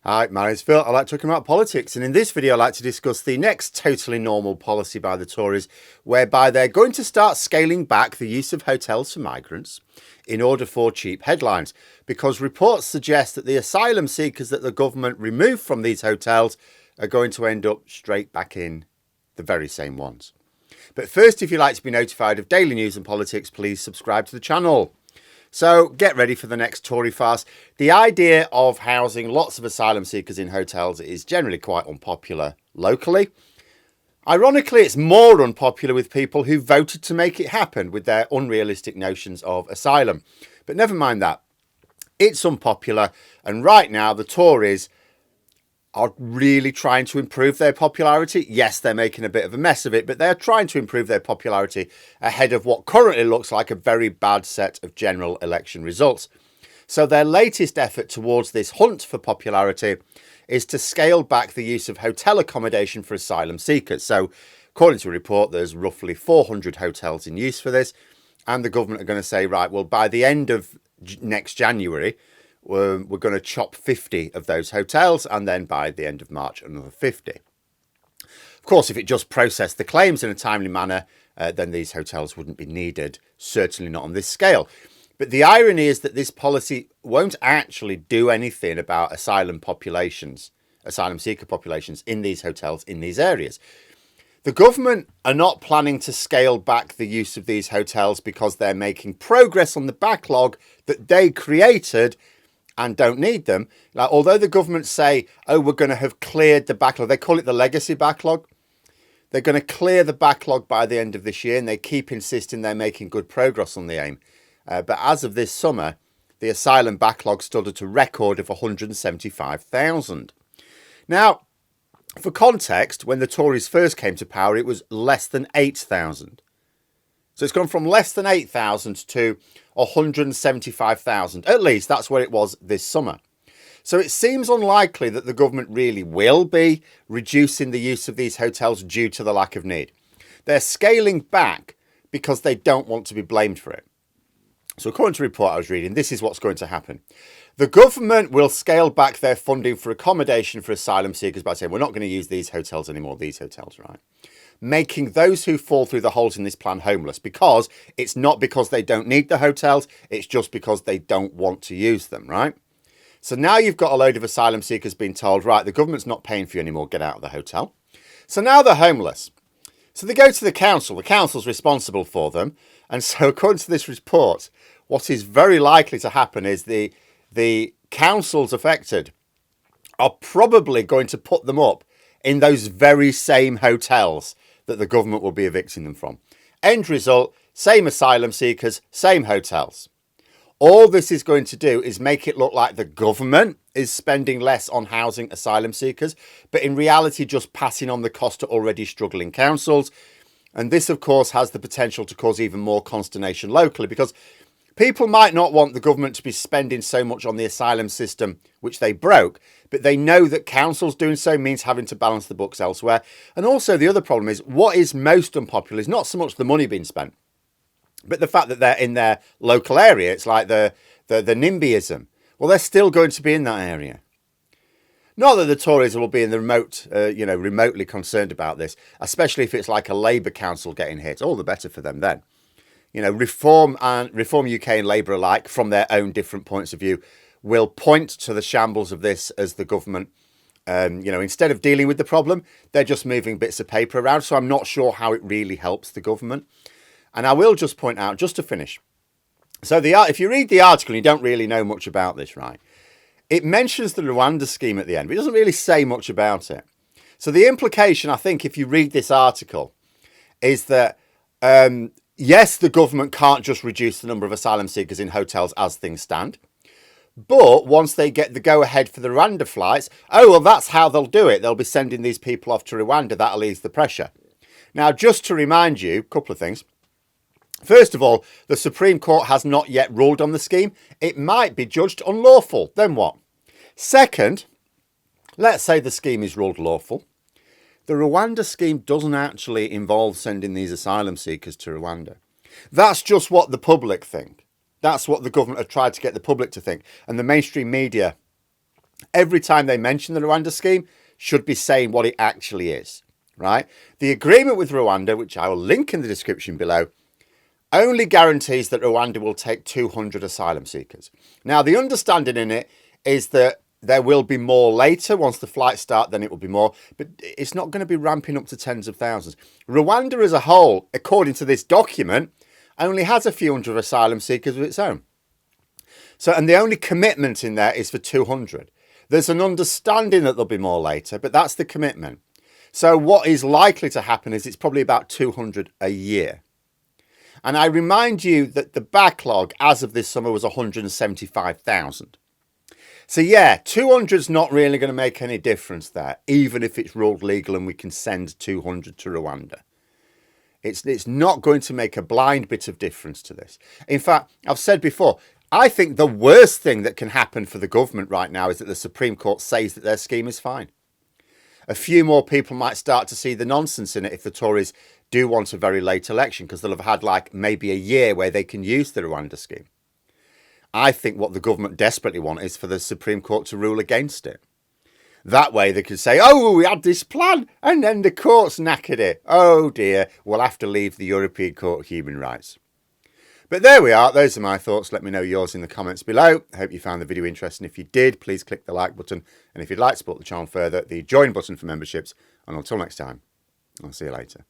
Hi, my name's Phil. I like talking about politics, and in this video I like to discuss the next totally normal policy by the Tories, whereby they're going to start scaling back the use of hotels for migrants in order for cheap headlines, because reports suggest that the asylum seekers that the government removed from these hotels are going to end up straight back in the very same ones. But first, if you'd like to be notified of daily news and politics, please subscribe to the channel. So get ready for the next Tory farce. The idea of housing lots of asylum seekers in hotels is generally quite unpopular locally. Ironically, it's more unpopular with people who voted to make it happen with their unrealistic notions of asylum. But never mind that. It's unpopular, and right now the Tories are really trying to improve their popularity. Yes, they're making a bit of a mess of it, but they're trying to improve their popularity ahead of what currently looks like a very bad set of general election results. So their latest effort towards this hunt for popularity is to scale back the use of hotel accommodation for asylum seekers. So according to a report, there's roughly 400 hotels in use for this. And the government are going to say, right, well, by the end of next January, we're going to chop 50 of those hotels, and then by the end of March, another 50. Of course, if it just processed the claims in a timely manner, then these hotels wouldn't be needed, certainly not on this scale. But the irony is that this policy won't actually do anything about asylum seeker populations in these hotels, in these areas. The government are not planning to scale back the use of these hotels because they're making progress on the backlog that they created and don't need them. Like, although the government say, oh, we're going to have cleared the backlog, they call it the legacy backlog. They're going to clear the backlog by the end of this year, and they keep insisting they're making good progress on the aim. But as of this summer, the asylum backlog stood at a record of 175,000. Now, for context, when the Tories first came to power, it was less than 8,000. So it's gone from less than 8,000 to 175,000. At least that's where it was this summer. So it seems unlikely that the government really will be reducing the use of these hotels due to the lack of need. They're scaling back because they don't want to be blamed for it. So according to a report I was reading, this is what's going to happen. The government will scale back their funding for accommodation for asylum seekers by saying, we're not going to use these hotels anymore, these hotels, right? Making those who fall through the holes in this plan homeless, because it's not because they don't need the hotels, it's just because they don't want to use them, right? So now you've got a load of asylum seekers being told, right, the government's not paying for you anymore, get out of the hotel. So now they're homeless. So they go to the council's responsible for them. And so according to this report, what is very likely to happen is the councils affected are probably going to put them up in those very same hotels that the government will be evicting them from. End result, same asylum seekers, same hotels. All this is going to do is make it look like the government is spending less on housing asylum seekers, but in reality just passing on the cost to already struggling councils. And this, of course, has the potential to cause even more consternation locally, because people might not want the government to be spending so much on the asylum system, which they broke, but they know that councils doing so means having to balance the books elsewhere. And also the other problem is, what is most unpopular is not so much the money being spent, but the fact that they're in their local area. It's like the NIMBYism. Well, they're still going to be in that area. Not that the Tories will be in the remotely concerned about this, especially if it's like a Labour council getting hit. All the better for them then. You know, Reform UK and Labour alike, from their own different points of view, will point to the shambles of this as the government, instead of dealing with the problem, they're just moving bits of paper around. So I'm not sure how it really helps the government. And I will just point out, just to finish. So if you read the article and you don't really know much about this, right? It mentions the Rwanda scheme at the end, but it doesn't really say much about it. So the implication, I think, if you read this article, is that yes, the government can't just reduce the number of asylum seekers in hotels as things stand. But once they get the go-ahead for the Rwanda flights, oh, well, that's how they'll do it. They'll be sending these people off to Rwanda. That'll ease the pressure. Now, just to remind you, a couple of things. First of all, the Supreme Court has not yet ruled on the scheme. It might be judged unlawful. Then what? Second, let's say the scheme is ruled lawful. The Rwanda scheme doesn't actually involve sending these asylum seekers to Rwanda. That's just what the public think. That's what the government have tried to get the public to think. And the mainstream media every time they mention the Rwanda scheme, should be saying what it actually is, right? The agreement with Rwanda, which I will link in the description below, only guarantees that Rwanda will take 200 asylum seekers. Now, the understanding in it is that there will be more later. Once the flights start, then it will be more. But it's not going to be ramping up to tens of thousands. Rwanda as a whole, according to this document, only has a few hundred asylum seekers of its own. So, and the only commitment in there is for 200. There's an understanding that there'll be more later, but that's the commitment. So what is likely to happen is it's probably about 200 a year. And I remind you that the backlog as of this summer was 175,000. So yeah, 200 is not really going to make any difference there, even if it's ruled legal and we can send 200 to Rwanda. It's not going to make a blind bit of difference to this. In fact, I've said before, I think the worst thing that can happen for the government right now is that the Supreme Court says that their scheme is fine. A few more people might start to see the nonsense in it if the Tories do want a very late election, because they'll have had like maybe a year where they can use the Rwanda scheme. I think what the government desperately want is for the Supreme Court to rule against it. That way they could say, oh, we had this plan and then the courts knackered it. Oh dear, we'll have to leave the European Court of Human Rights. But there we are. Those are my thoughts. Let me know yours in the comments below. I hope you found the video interesting. If you did, please click the like button. And if you'd like to support the channel further, the join button for memberships. And until next time, I'll see you later.